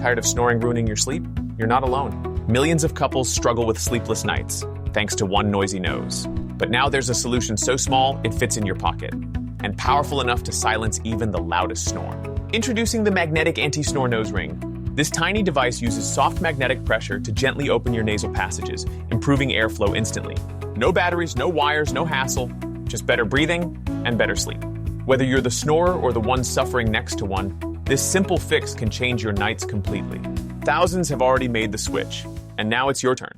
Tired of snoring ruining your sleep? You're not alone. Millions of couples struggle with sleepless nights, thanks to one noisy nose. But now there's a solution so small it fits in your pocket, and powerful enough to silence even the loudest snore. Introducing the magnetic anti-snore nose ring. This tiny device uses soft magnetic pressure to gently open your nasal passages, improving airflow instantly. No batteries, no wires, no hassle, just better breathing and better sleep. Whether you're the snorer or the one suffering next to one, this simple fix can change your nights completely. Thousands have already made the switch, and now it's your turn.